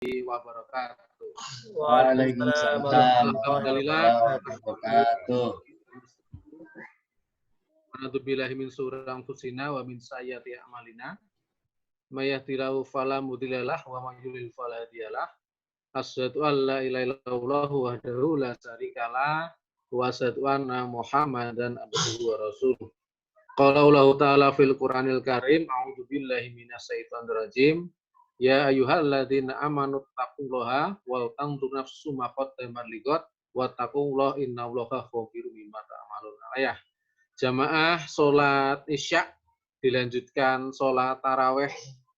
wabarakatuh. Waalaikumsalam Alhamdulillah. warahmatullahi wabarakatuh. A'udzubillahi min syururi anfusina wa min sayyiati a'malina. May yahdihillahu fala mudhillalah wa may yudhlil fala hadiyalah. Asyhadu an la ilaha illallah wahdahu la syarikalah wa asyhadu anna Muhammadan abduhu wa rasuluh. Qala Allah ta'ala fil Qur'anil Karim, a'udzubillahi minasyaitonir rajim. Ya ayyuhalladzina amanu taqullaha wal tanzur nafsum ma qaddamat lighad wattaqullaha innallaha khabirum bima ta'malun. Ayah. Jamaah sholat isya dilanjutkan sholat taraweh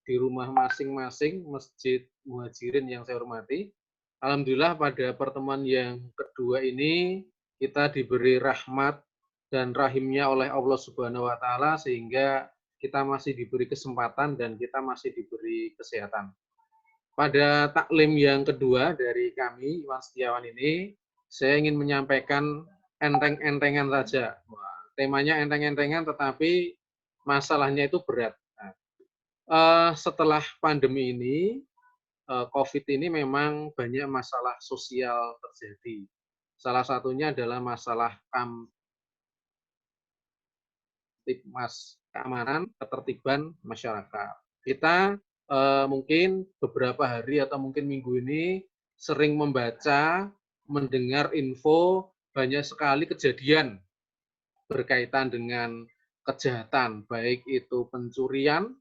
di rumah masing-masing Masjid Muhajirin yang saya hormati. Alhamdulillah pada pertemuan yang kedua ini kita diberi rahmat dan rahimnya oleh Allah Subhanahu wa taala sehingga kita masih diberi kesempatan dan kita masih diberi kesehatan. Pada taklim yang kedua dari kami Iwan Setiawan ini, saya ingin menyampaikan enteng-entengan saja. Temanya enteng-entengan tetapi masalahnya itu berat. Setelah pandemi ini, COVID ini memang banyak masalah sosial terjadi. Salah satunya adalah masalah Kamtibmas, keamanan, ketertiban masyarakat. Kita mungkin beberapa hari atau mungkin minggu ini sering membaca, mendengar info banyak sekali kejadian berkaitan dengan kejahatan, baik itu pencurian,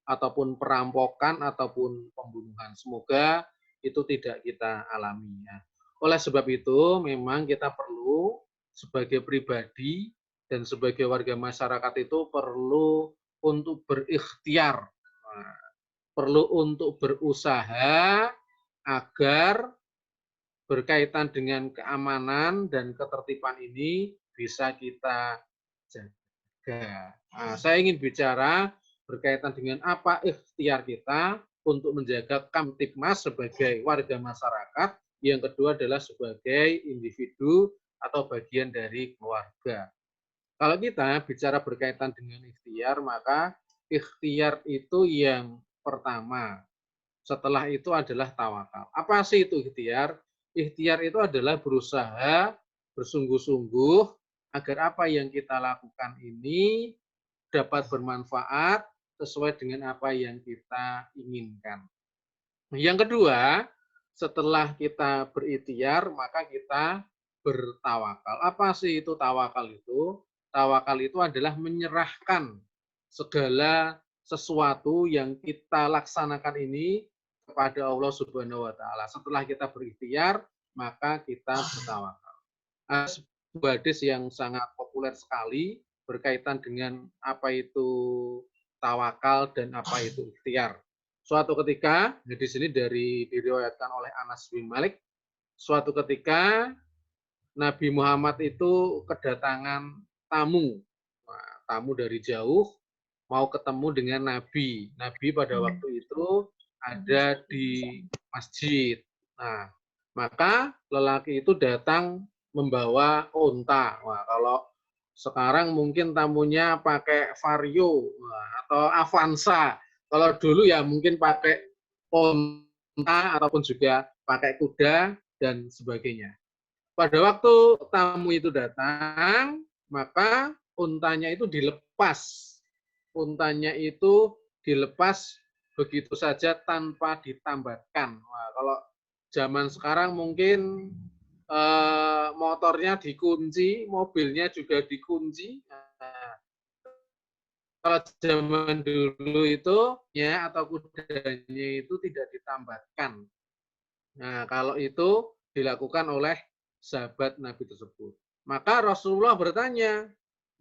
ataupun perampokan, ataupun pembunuhan. Semoga itu tidak kita alami. Ya. Oleh sebab itu, memang kita perlu sebagai pribadi dan sebagai warga masyarakat itu perlu untuk berikhtiar, perlu untuk berusaha agar berkaitan dengan keamanan dan ketertiban ini bisa kita jaga. Nah, saya ingin bicara berkaitan dengan apa ikhtiar kita untuk menjaga Kamtibmas sebagai warga masyarakat, yang kedua adalah sebagai individu atau bagian dari keluarga. Kalau kita bicara berkaitan dengan ikhtiar, maka ikhtiar itu yang pertama. Setelah itu adalah tawakal. Apa sih itu ikhtiar? Ikhtiar itu adalah berusaha bersungguh-sungguh agar apa yang kita lakukan ini dapat bermanfaat sesuai dengan apa yang kita inginkan. Yang kedua, setelah kita berikhtiar, maka kita bertawakal. Apa sih itu tawakal itu? Tawakal itu adalah menyerahkan segala sesuatu yang kita laksanakan ini kepada Allah Subhanahu wa taala. Setelah kita berikhtiar, maka kita bertawakal. Sebuah hadis yang sangat populer sekali berkaitan dengan apa itu tawakal dan apa itu ikhtiar. Suatu ketika, hadis ini diriwayatkan oleh Anas bin Malik, suatu ketika Nabi Muhammad itu kedatangan tamu. Tamu dari jauh mau ketemu dengan Nabi. Nabi pada waktu itu ada di masjid. Nah, maka lelaki itu datang membawa unta. Wah, kalau sekarang mungkin tamunya pakai Vario atau Avanza. Kalau dulu ya mungkin pakai unta ataupun juga pakai kuda dan sebagainya. Pada waktu tamu itu datang, maka untanya itu dilepas. Untanya itu dilepas begitu saja tanpa ditambatkan. Wah, kalau zaman sekarang mungkin motornya dikunci, mobilnya juga dikunci. Nah, kalau zaman dulu itu ya atau kudanya itu tidak ditambatkan. Nah, kalau itu dilakukan oleh sahabat Nabi tersebut. Maka Rasulullah bertanya,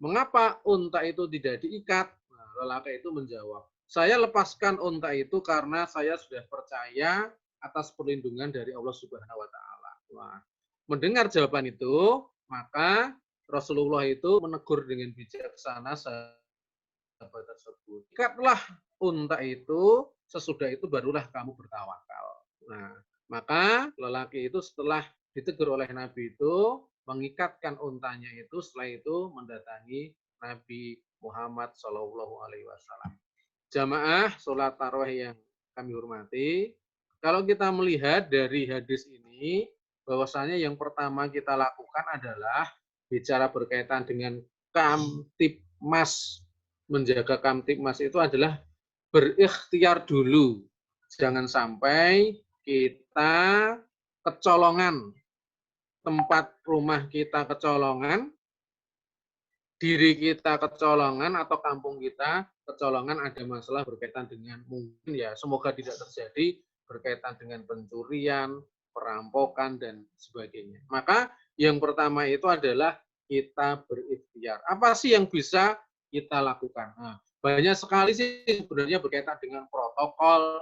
mengapa unta itu tidak diikat? Nah, lelaki itu menjawab, saya lepaskan unta itu karena saya sudah percaya atas perlindungan dari Allah Subhanahu wa taala. Wah, mendengar jawaban itu, maka Rasulullah itu menegur dengan bijaksana sahabat tersebut. Ikatlah unta itu, sesudah itu barulah kamu bertawakal. Nah, maka lelaki itu setelah ditegur oleh Nabi itu mengikatkan untanya itu, setelah itu mendatangi Nabi Muhammad Shallallahu Alaihi Wasallam. Jamaah sholat tarawih yang kami hormati, kalau kita melihat dari hadis ini, bahwasanya yang pertama kita lakukan adalah bicara berkaitan dengan kamtipmas. Menjaga kamtipmas itu adalah berikhtiar dulu. Jangan sampai kita kecolongan, tempat rumah kita kecolongan, diri kita kecolongan atau kampung kita kecolongan ada masalah berkaitan dengan mungkin ya semoga tidak terjadi berkaitan dengan pencurian, perampokan dan sebagainya. Maka yang pertama itu adalah kita berikhtiar. Apa sih yang bisa kita lakukan? Nah, banyak sekali sih sebenarnya berkaitan dengan protokol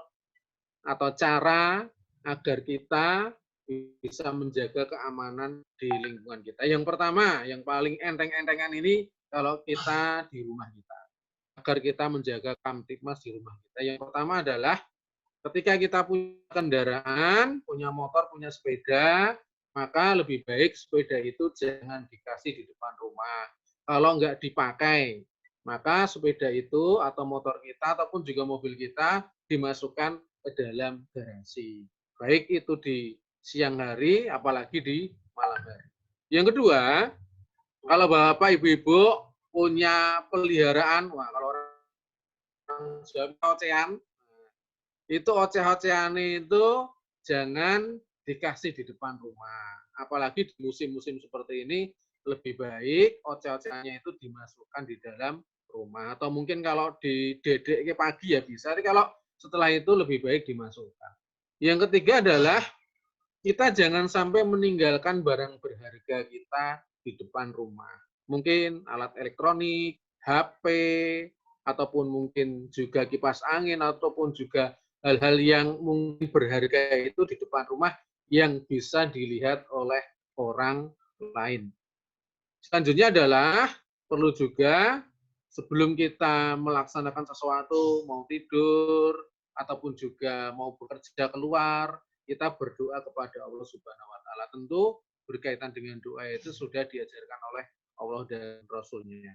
atau cara agar kita bisa menjaga keamanan di lingkungan kita. Yang pertama, yang paling enteng-entengan ini kalau kita di rumah kita. Agar kita menjaga kamtipmas di rumah kita. Yang pertama adalah ketika kita punya kendaraan, punya motor, punya sepeda, maka lebih baik sepeda itu jangan dikasih di depan rumah. Kalau nggak dipakai, maka sepeda itu atau motor kita ataupun juga mobil kita dimasukkan ke dalam garasi. Baik itu di siang hari, apalagi di malam hari. Yang kedua, kalau Bapak Ibu-Ibu punya peliharaan, wah kalau orang Jawa ocehan, itu oceh-ocehan itu jangan dikasih di depan rumah. Apalagi di musim-musim seperti ini, lebih baik oceh-ocehannya itu dimasukkan di dalam rumah. Atau mungkin kalau di dedek ke pagi ya bisa, tapi kalau setelah itu lebih baik dimasukkan. Yang ketiga adalah kita jangan sampai meninggalkan barang berharga kita di depan rumah. Mungkin alat elektronik, HP, ataupun mungkin juga kipas angin, ataupun juga hal-hal yang mungkin berharga itu di depan rumah yang bisa dilihat oleh orang lain. Selanjutnya adalah perlu juga sebelum kita melaksanakan sesuatu, mau tidur, ataupun juga mau bekerja keluar, kita berdoa kepada Allah Subhanahu wa Ta'ala. Tentu berkaitan dengan doa itu sudah diajarkan oleh Allah dan Rasul-Nya.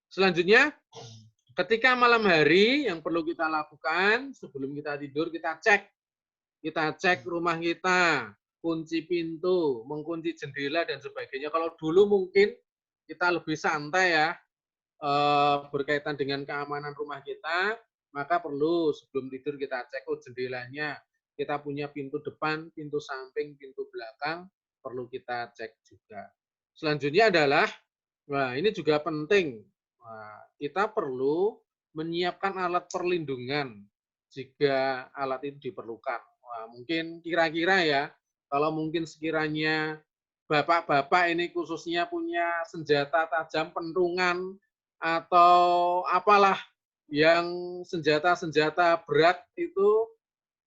Selanjutnya, ketika malam hari yang perlu kita lakukan sebelum kita tidur, kita cek rumah kita, kunci pintu, mengunci jendela dan sebagainya. Kalau dulu mungkin kita lebih santai ya berkaitan dengan keamanan rumah kita, maka perlu sebelum tidur kita cek jendelanya, kita punya pintu depan, pintu samping, pintu belakang, perlu kita cek juga. Selanjutnya adalah, wah ini juga penting, kita perlu menyiapkan alat perlindungan jika alat itu diperlukan. Wah, mungkin kira-kira ya, kalau mungkin sekiranya bapak-bapak ini khususnya punya senjata tajam pentungan atau apalah yang senjata-senjata berat itu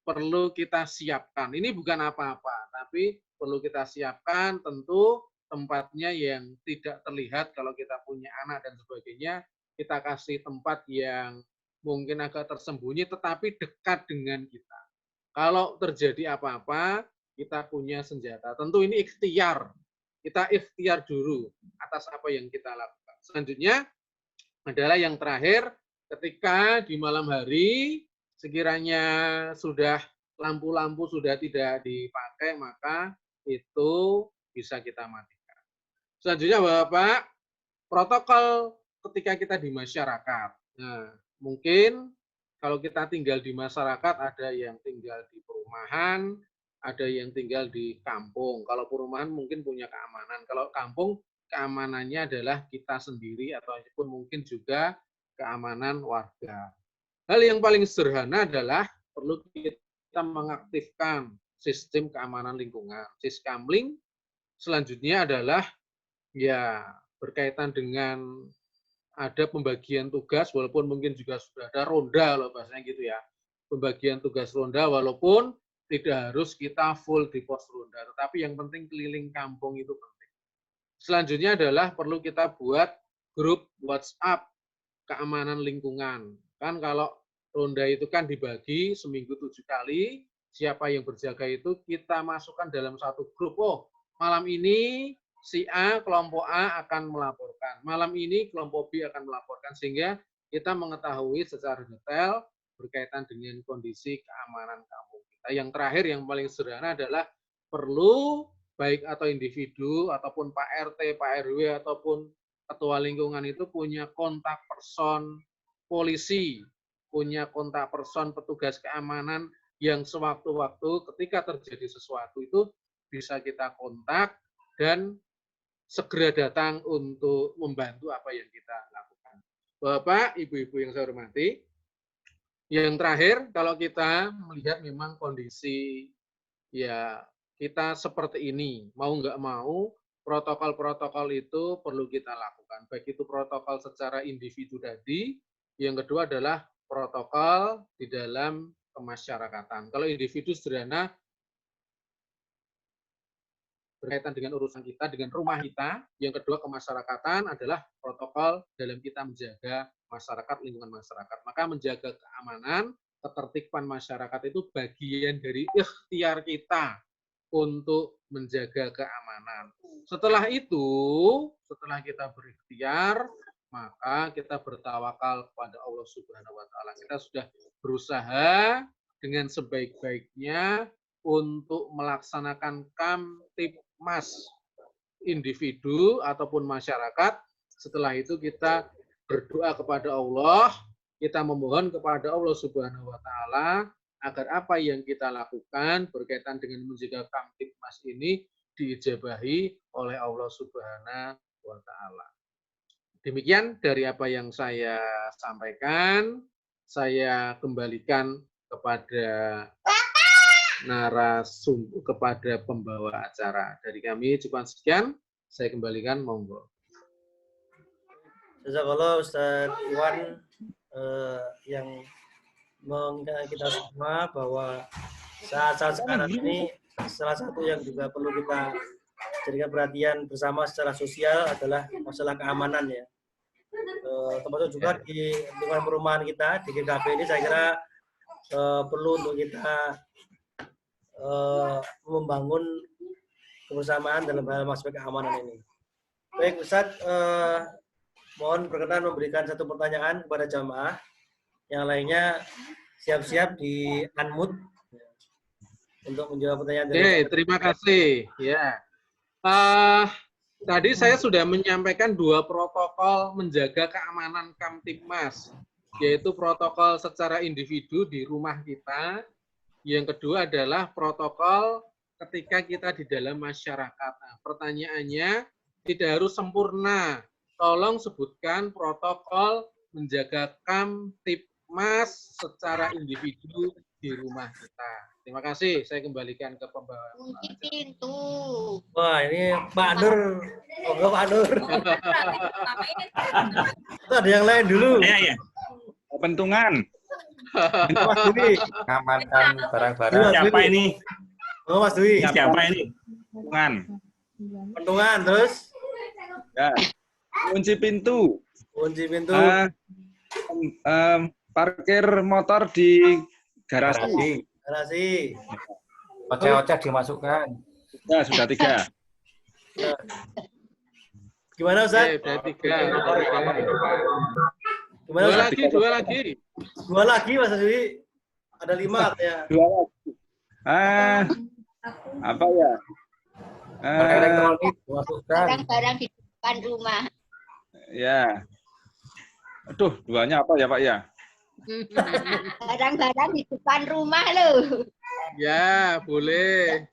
perlu kita siapkan. Ini bukan apa-apa, tapi perlu kita siapkan tentu tempatnya yang tidak terlihat kalau kita punya anak dan sebagainya, kita kasih tempat yang mungkin agak tersembunyi tetapi dekat dengan kita. Kalau terjadi apa-apa, kita punya senjata. Tentu ini ikhtiar. Kita ikhtiar dulu atas apa yang kita lakukan. Selanjutnya adalah yang terakhir, ketika di malam hari sekiranya sudah lampu-lampu sudah tidak dipakai, maka itu bisa kita matikan. Selanjutnya Bapak, protokol ketika kita di masyarakat. Nah, mungkin kalau kita tinggal di masyarakat, ada yang tinggal di perumahan, ada yang tinggal di kampung. Kalau perumahan mungkin punya keamanan. Kalau kampung, keamanannya adalah kita sendiri ataupun mungkin juga keamanan warga. Hal yang paling sederhana adalah perlu kita mengaktifkan sistem keamanan lingkungan. Siskamling selanjutnya adalah ya berkaitan dengan ada pembagian tugas walaupun mungkin juga sudah ada ronda loh bahasanya gitu ya. Pembagian tugas ronda walaupun tidak harus kita full di pos ronda, tetapi yang penting keliling kampung itu penting. Selanjutnya adalah perlu kita buat grup WhatsApp keamanan lingkungan. Kan kalau ronda itu kan dibagi seminggu 7 kali, siapa yang berjaga itu kita masukkan dalam satu grup. Oh, malam ini si A, kelompok A akan melaporkan. Malam ini kelompok B akan melaporkan. Sehingga kita mengetahui secara detail berkaitan dengan kondisi keamanan kampung. kita. Yang terakhir, yang paling sederhana adalah perlu baik atau individu ataupun Pak RT, Pak RW ataupun ketua lingkungan itu punya kontak person polisi, punya kontak person petugas keamanan yang sewaktu-waktu ketika terjadi sesuatu itu bisa kita kontak dan segera datang untuk membantu apa yang kita lakukan. Bapak, Ibu-ibu yang saya hormati, yang terakhir kalau kita melihat memang kondisi ya kita seperti ini, mau nggak mau protokol-protokol itu perlu kita lakukan. Baik itu protokol secara individu tadi, yang kedua adalah protokol di dalam kemasyarakatan. Kalau individu sederhana berkaitan dengan urusan kita, dengan rumah kita. Yang kedua kemasyarakatan adalah protokol dalam kita menjaga masyarakat, lingkungan masyarakat. Maka menjaga keamanan, ketertiban masyarakat itu bagian dari ikhtiar kita untuk menjaga keamanan. Setelah itu, setelah kita berikhtiar, maka kita bertawakal kepada Allah Subhanahu wa taala. Kita sudah berusaha dengan sebaik-baiknya untuk melaksanakan Kamtibmas individu ataupun masyarakat. Setelah itu kita berdoa kepada Allah, kita memohon kepada Allah Subhanahu wa taala agar apa yang kita lakukan berkaitan dengan menjaga Kamtibmas ini diijabahi oleh Allah Subhanahu wa taala. Demikian dari apa yang saya sampaikan, saya kembalikan kepada narasumber, kepada pembawa acara. Dari kami cukup sekian, saya kembalikan, monggo. Jazakallah Ustaz Iwan yang mengingatkan kita semua bahwa saat-saat sekarang ini salah satu yang juga perlu kita jadikan perhatian bersama secara sosial adalah masalah keamanan ya. Termasuk juga di lingkungan perumahan kita di GKP ini saya kira perlu untuk kita membangun kebersamaan dalam hal aspek keamanan ini. Baik Ustaz, mohon berkenan memberikan satu pertanyaan kepada jamaah. Yang lainnya siap-siap di unmute untuk menjawab pertanyaan. Oke, terima kasih. Ya. Tadi saya sudah menyampaikan 2 protokol menjaga keamanan Kamtibmas, yaitu protokol secara individu di rumah kita. Yang kedua adalah protokol ketika kita di dalam masyarakat. Nah, pertanyaannya tidak harus sempurna. Tolong sebutkan protokol menjaga Kamtibmas secara individu di rumah kita. Terima kasih. Saya kembalikan ke pembawa. Kunci pintu. Wah, ini Pak Nur. Oh, Pak Nur. Itu ada yang lain dulu. Ya. Pentungan. Mas Dwi. Mengamankan barang-barang. Siapa ini? Oh, Mas Dwi. Siapa ini? Pentungan. Pentungan, terus? Ya. Kunci pintu. Kunci pintu. Parkir motor di garasi. Garasi. Oceh-oceh dimasukkan. Ya, sudah 3. Gimana Ustaz? Oke, berarti 3. Gimana Dua Ustaz? lagi, 2 lagi. 2 lagi Mas Dwi. Ada 5 katanya. 2 lagi. Apa ya? Elektronik dimasukkan. Barang-barang di depan rumah. Ya. Aduh, 2-nya apa ya, Pak ya? Barang-barang di depan rumah loh. Ya, boleh.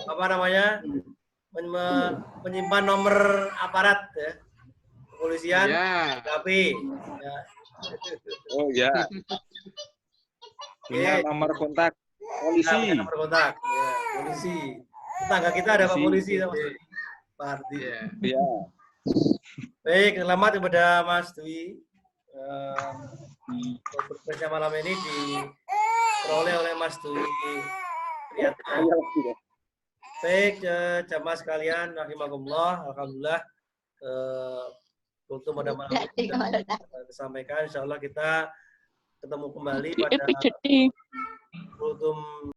Apa namanya? Menyimpan nomor aparat ya. Kepolisian, Ya. tapi ya. Oh ya. Punya nomor kontak polisi. Nomor kontak, ya, polisi. Tetangga kita ada Pak Polisi sama Pak Ardi. Ya. Ya. Baik, selamat kepada Mas Dwi. Bekerja malam ini diperoleh oleh Mas Dwi Priyatna. Baik, jamaah sekalian, rahimakumullah, alhamdulillah. Untuk pada malam ini kita sampaikan, insya Allah kita ketemu kembali pada kultum